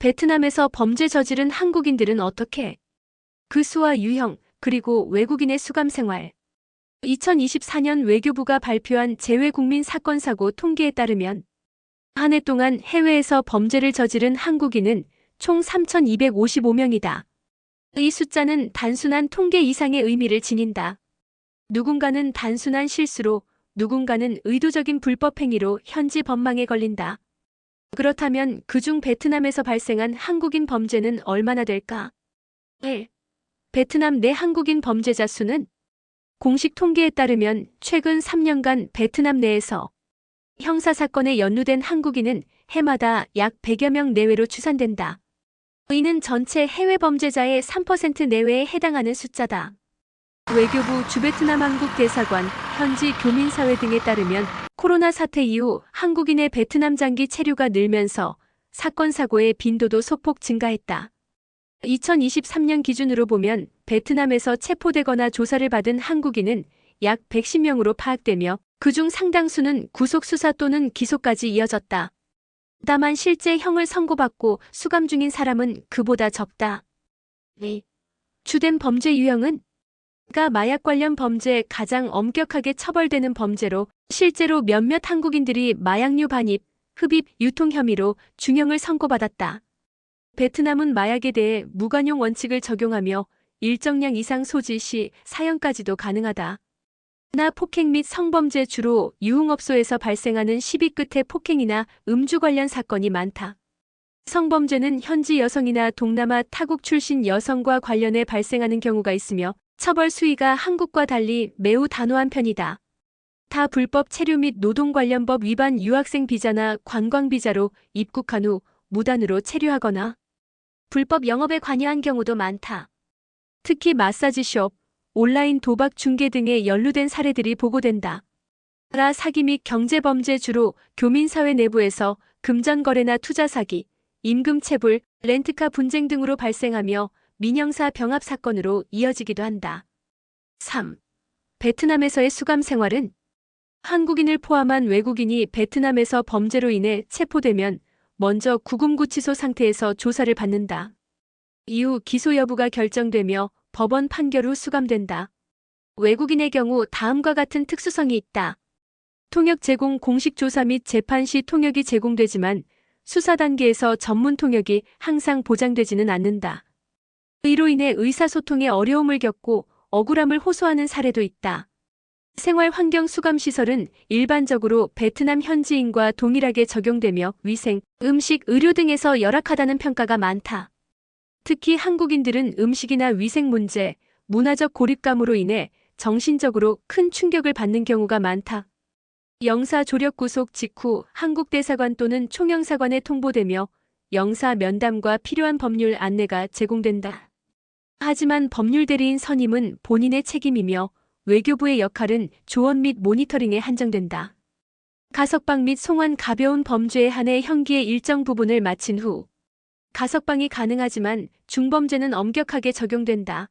베트남에서 범죄 저지른 한국인들은 어떻게? 그 수와 유형, 그리고 외국인의 수감 생활. 2024년 외교부가 발표한 재외국민 사건 사고 통계에 따르면 한 해 동안 해외에서 범죄를 저지른 한국인은 총 3,255명이다. 이 숫자는 단순한 통계 이상의 의미를 지닌다. 누군가는 단순한 실수로, 누군가는 의도적인 불법 행위로 현지 법망에 걸린다. 그렇다면 그중 베트남에서 발생한 한국인 범죄는 얼마나 될까? 1. 베트남 내 한국인 범죄자 수는 공식 통계에 따르면 최근 3년간 베트남 내에서 형사사건에 연루된 한국인은 해마다 약 100여 명 내외로 추산된다. 이는 전체 해외 범죄자의 3% 내외에 해당하는 숫자다. 외교부 주베트남 한국대사관, 현지 교민사회 등에 따르면 코로나 사태 이후 한국인의 베트남 장기 체류가 늘면서 사건 사고의 빈도도 소폭 증가했다. 2023년 기준으로 보면 베트남에서 체포되거나 조사를 받은 한국인은 약 110명으로 파악되며 그중 상당수는 구속수사 또는 기소까지 이어졌다. 다만 실제 형을 선고받고 수감 중인 사람은 그보다 적다. 주된 범죄 유형은 마약 관련 범죄 가장 엄격하게 처벌되는 범죄로 실제로 몇몇 한국인들이 마약류 반입, 흡입, 유통 혐의로 중형을 선고받았다. 베트남은 마약에 대해 무관용 원칙을 적용하며 일정량 이상 소지 시 사형까지도 가능하다. 나 폭행 및 성범죄 주로 유흥업소에서 발생하는 시비 끝에 폭행이나 음주 관련 사건이 많다. 성범죄는 현지 여성이나 동남아 타국 출신 여성과 관련해 발생하는 경우가 있으며 처벌 수위가 한국과 달리 매우 단호한 편이다. 타 불법 체류 및 노동 관련 법 위반 유학생 비자나 관광 비자로 입국한 후 무단으로 체류하거나 불법 영업에 관여한 경우도 많다. 특히 마사지숍, 온라인 도박 중개 등에 연루된 사례들이 보고된다. 따라 사기 및 경제범죄 주로 교민사회 내부에서 금전거래나 투자 사기, 임금 체불, 렌트카 분쟁 등으로 발생하며 민형사 병합 사건으로 이어지기도 한다. 3. 베트남에서의 수감 생활은 한국인을 포함한 외국인이 베트남에서 범죄로 인해 체포되면 먼저 구금구치소 상태에서 조사를 받는다. 이후 기소 여부가 결정되며 법원 판결 후 수감된다. 외국인의 경우 다음과 같은 특수성이 있다. 통역 제공 공식 조사 및 재판 시 통역이 제공되지만 수사 단계에서 전문 통역이 항상 보장되지는 않는다. 이로 인해 의사소통에 어려움을 겪고 억울함을 호소하는 사례도 있다. 생활 환경 수감 시설은 일반적으로 베트남 현지인과 동일하게 적용되며 위생, 음식, 의료 등에서 열악하다는 평가가 많다. 특히 한국인들은 음식이나 위생 문제, 문화적 고립감으로 인해 정신적으로 큰 충격을 받는 경우가 많다. 영사 조력 구속 직후 한국 대사관 또는 총영사관에 통보되며 영사 면담과 필요한 법률 안내가 제공된다. 하지만 법률 대리인 선임은 본인의 책임이며 외교부의 역할은 조언 및 모니터링에 한정된다. 가석방 및 송환 가벼운 범죄에 한해 형기의 일정 부분을 마친 후 가석방이 가능하지만 중범죄는 엄격하게 적용된다.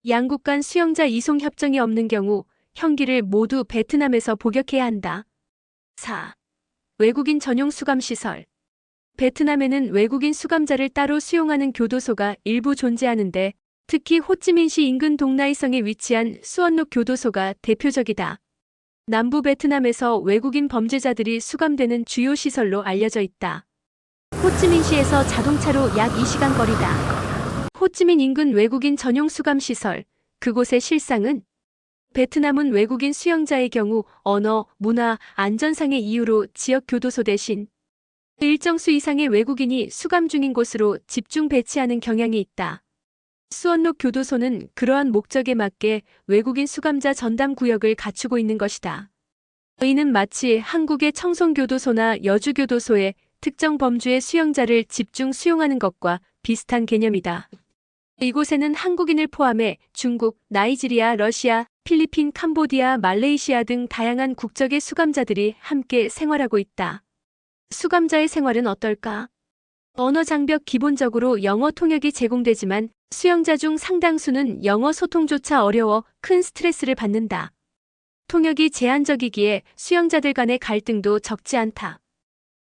양국 간 수용자 이송 협정이 없는 경우 형기를 모두 베트남에서 복역해야 한다. 4. 외국인 전용 수감시설. 베트남에는 외국인 수감자를 따로 수용하는 교도소가 일부 존재하는데 특히 호찌민시 인근 동나이성에 위치한 수언록 교도소가 대표적이다. 남부 베트남에서 외국인 범죄자들이 수감되는 주요 시설로 알려져 있다. 호찌민시에서 자동차로 약 2시간 거리다. 호찌민 인근 외국인 전용 수감시설, 그곳의 실상은 베트남은 외국인 수용자의 경우 언어, 문화, 안전상의 이유로 지역 교도소 대신 일정 수 이상의 외국인이 수감 중인 곳으로 집중 배치하는 경향이 있다. 수언록 교도소는 그러한 목적에 맞게 외국인 수감자 전담 구역을 갖추고 있는 것이다. 이는 마치 한국의 청송교도소나 여주교도소에 특정 범죄의 수용자를 집중 수용하는 것과 비슷한 개념이다. 이곳에는 한국인을 포함해 중국, 나이지리아, 러시아, 필리핀, 캄보디아, 말레이시아 등 다양한 국적의 수감자들이 함께 생활하고 있다. 수감자의 생활은 어떨까? 언어 장벽 기본적으로 영어 통역이 제공되지만 수용자 중 상당수는 영어 소통조차 어려워 큰 스트레스를 받는다. 통역이 제한적이기에 수용자들 간의 갈등도 적지 않다.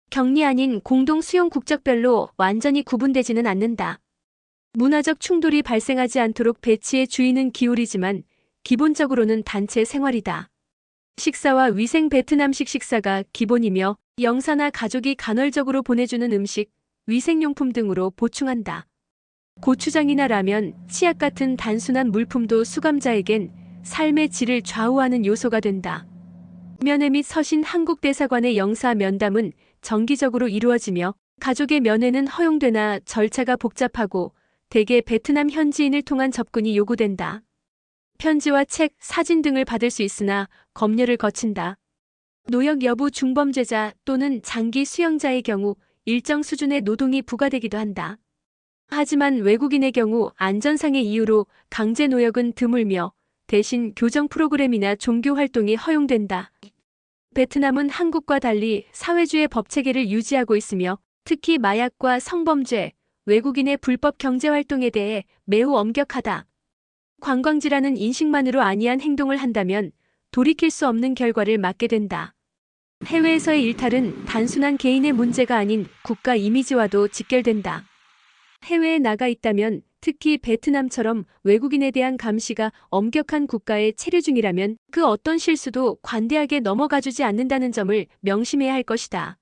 격리 아닌 공동 수용 국적별로 완전히 구분되지는 않는다. 문화적 충돌이 발생하지 않도록 배치의 주의는 기울이지만 기본적으로는 단체 생활이다. 식사와 위생 베트남식 식사가 기본이며 영사나 가족이 간헐적으로 보내주는 음식, 위생용품 등으로 보충한다. 고추장이나 라면, 치약 같은 단순한 물품도 수감자에겐 삶의 질을 좌우하는 요소가 된다. 면회 및 서신 한국 대사관의 영사 면담은 정기적으로 이루어지며 가족의 면회는 허용되나 절차가 복잡하고 대개 베트남 현지인을 통한 접근이 요구된다. 편지와 책, 사진 등을 받을 수 있으나 검열을 거친다. 노역 여부 중범죄자 또는 장기 수용자의 경우 일정 수준의 노동이 부과되기도 한다. 하지만 외국인의 경우 안전상의 이유로 강제 노역은 드물며 대신 교정 프로그램이나 종교 활동이 허용된다. 베트남은 한국과 달리 사회주의 법체계를 유지하고 있으며 특히 마약과 성범죄, 외국인의 불법 경제활동에 대해 매우 엄격하다. 관광지라는 인식만으로 아니한 행동을 한다면 돌이킬 수 없는 결과를 맞게 된다. 해외에서의 일탈은 단순한 개인의 문제가 아닌 국가 이미지와도 직결된다. 해외에 나가 있다면 특히 베트남처럼 외국인에 대한 감시가 엄격한 국가에 체류 중이라면 그 어떤 실수도 관대하게 넘어가주지 않는다는 점을 명심해야 할 것이다.